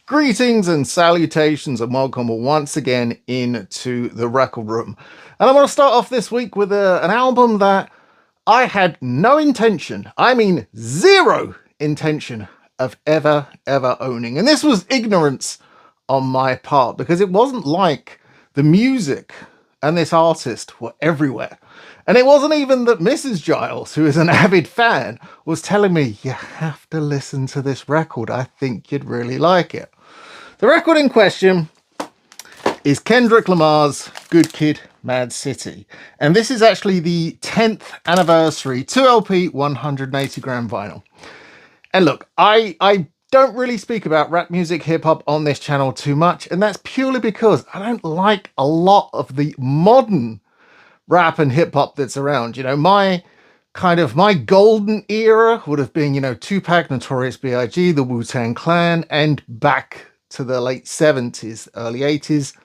Greetings and salutations and welcome once again into the record room. And I want to start off this week with an album that I had no intention, I mean zero intention of ever owning. And this was ignorance on my part because it wasn't like the music and this artist were everywhere. And it wasn't even that Mrs. Giles, who is an avid fan, was telling me, you have to listen to this record. I think you'd really like it. The record in question is Kendrick Lamar's Good Kid, Mad City. And this is actually the 10th anniversary 2LP 180 gram vinyl. And look, I don't really speak about rap music, hip hop on this channel too much. And that's purely because I don't like a lot of the modern rap and hip hop that's around. You know, my golden era would have been, you know, Tupac, Notorious B.I.G., the Wu-Tang Clan, and back to the late 70s, early 80s.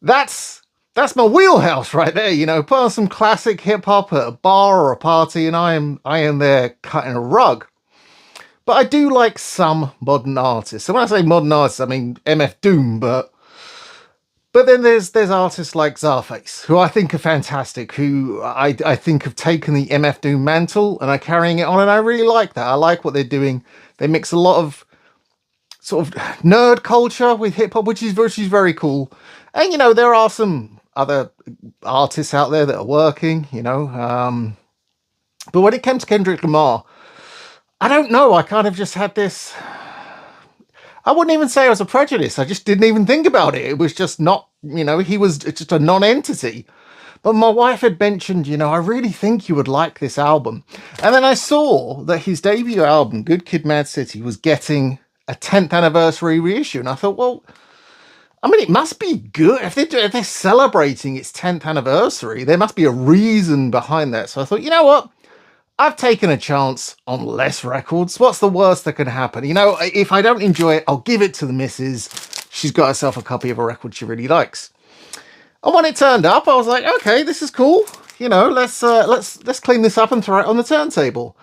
That's my wheelhouse right there. You know, put on some classic hip hop at a bar or a party, and I am there cutting a rug. But I do like some modern artists. So when I say modern artists, I mean MF Doom, but then there's artists like Czarface, who I think are fantastic, who I think have taken the MF Doom mantle and are carrying it on, and I really like that. I like what they're doing. They mix a lot of sort of nerd culture with hip hop, which is very cool. And you know, there are some other artists out there that are working, you know. But when it comes to Kendrick Lamar, I don't know. I kind of just had this. I wouldn't even say it was a prejudice. I just didn't even think about it. It was just not, you know, he was just a non-entity. But my wife had mentioned, you know, I really think you would like this album. And then I saw that his debut album, Good Kid, Mad City, was getting a 10th anniversary reissue. And I thought, well, I mean, it must be good. If they're celebrating its 10th anniversary, there must be a reason behind that. So I thought, you know what? I've taken a chance on less records. What's the worst that can happen? You know, if I don't enjoy it, I'll give it to the missus. She's got herself a copy of a record she really likes. And when it turned up, I was like, okay, this is cool. You know, let's clean this up and throw it on the turntable.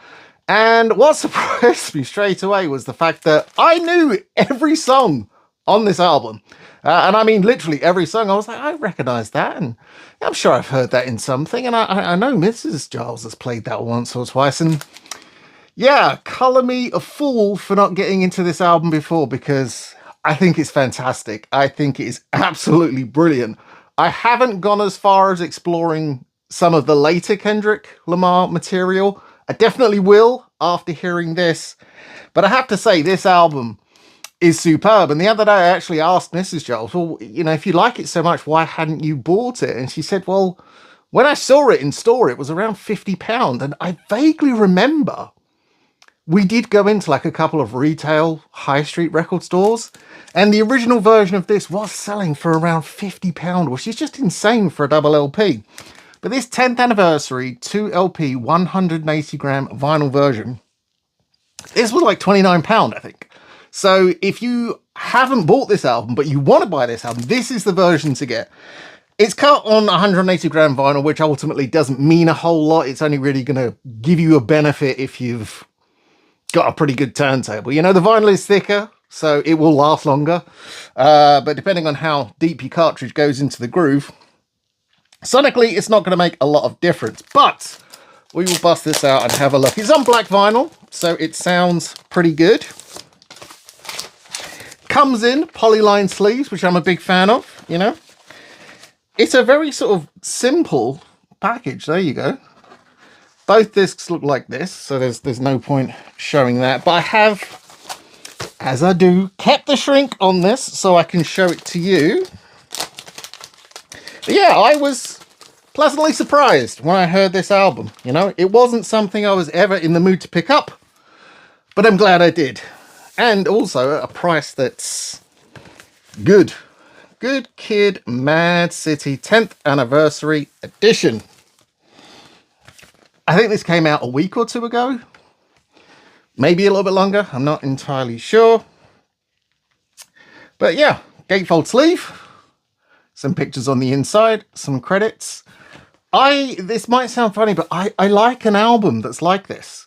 And what surprised me straight away was the fact that I knew every song on this album. And I mean, literally every song. I was like, I recognize that. And I'm sure I've heard that in something. And I know Mrs. Giles has played that once or twice. And yeah, color me a fool for not getting into this album before, because I think it's fantastic. I think it is absolutely brilliant. I haven't gone as far as exploring some of the later Kendrick Lamar material. I definitely will after hearing this. But I have to say, this album is superb. And the other day I actually asked Mrs. Giles, well, you know, if you like it so much, why hadn't you bought it? And she said, well, when I saw it in store, it was around £50. And I vaguely remember we did go into like a couple of retail high street record stores, and the original version of this was selling for around £50, which is just insane for a double LP. But this 10th anniversary 2LP 180 gram vinyl version, this was like £29, I think. So if you haven't bought this album, but you want to buy this album, this is the version to get. It's cut on 180 gram vinyl, which ultimately doesn't mean a whole lot. It's only really going to give you a benefit if you've got a pretty good turntable. You know, the vinyl is thicker, so it will last longer. But depending on how deep your cartridge goes into the groove, sonically, it's not going to make a lot of difference. But we will bust this out and have a look. It's on black vinyl, so it sounds pretty good. Comes in polyline sleeves, which I'm a big fan of, you know. It's a very sort of simple package. There you go. Both discs look like this, so there's no point showing that. But I have, as I do, kept the shrink on this so I can show it to you. But yeah, I was pleasantly surprised when I heard this album. You know, it wasn't something I was ever in the mood to pick up, but I'm glad I did. And also at a price that's good. Good Kid, Mad City 10th Anniversary Edition. I think this came out a week or two ago. Maybe a little bit longer. I'm not entirely sure. But yeah, gatefold sleeve. Some pictures on the inside. Some credits. This might sound funny, but I like an album that's like this.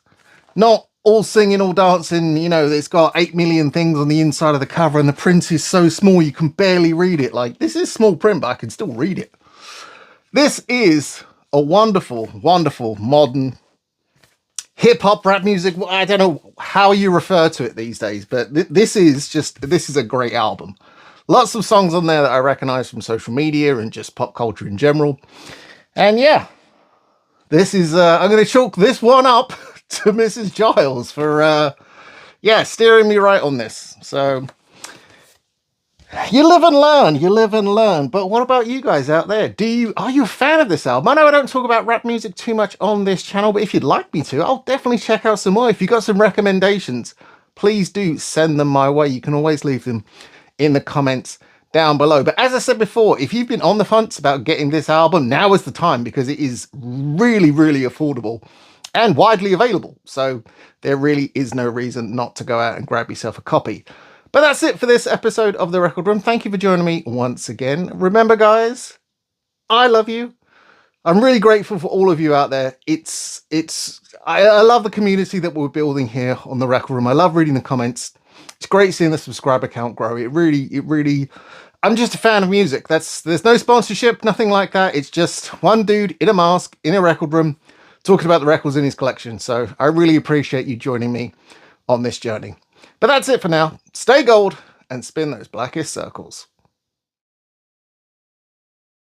Not all singing, all dancing. You know, it's got 8 million things on the inside of the cover, and the print is so small you can barely read it. Like, this is small print, but I can still read it. This is a wonderful, wonderful modern hip-hop rap music. I don't know how you refer to it these days, but this is a great album. Lots of songs on there that I recognize from social media and just pop culture in general. And yeah, this is I'm going to chalk this one up to Mrs. Giles for steering me right on this. So you live and learn, you live and learn. But what about you guys out there? Are you a fan of this album? I know I don't talk about rap music too much on this channel, but if you'd like me to, I'll definitely check out some more. If you've got some recommendations, please do send them my way. You can always leave them in the comments down below. But as I said before, if you've been on the fence about getting this album, now is the time, because it is really, really affordable and widely available. So there really is no reason not to go out and grab yourself a copy. But that's it for this episode of The Record Room. Thank you for joining me once again. Remember, guys, I love you. I'm really grateful for all of you out there. I love the community that we're building here on The Record Room. I love reading the comments. It's great seeing the subscriber count grow. It really, I'm just a fan of music. There's no sponsorship, nothing like that. It's just one dude in a mask in a record room talking about the records in his collection. So I really appreciate you joining me on this journey. But that's it for now. Stay gold and spin those blackest circles.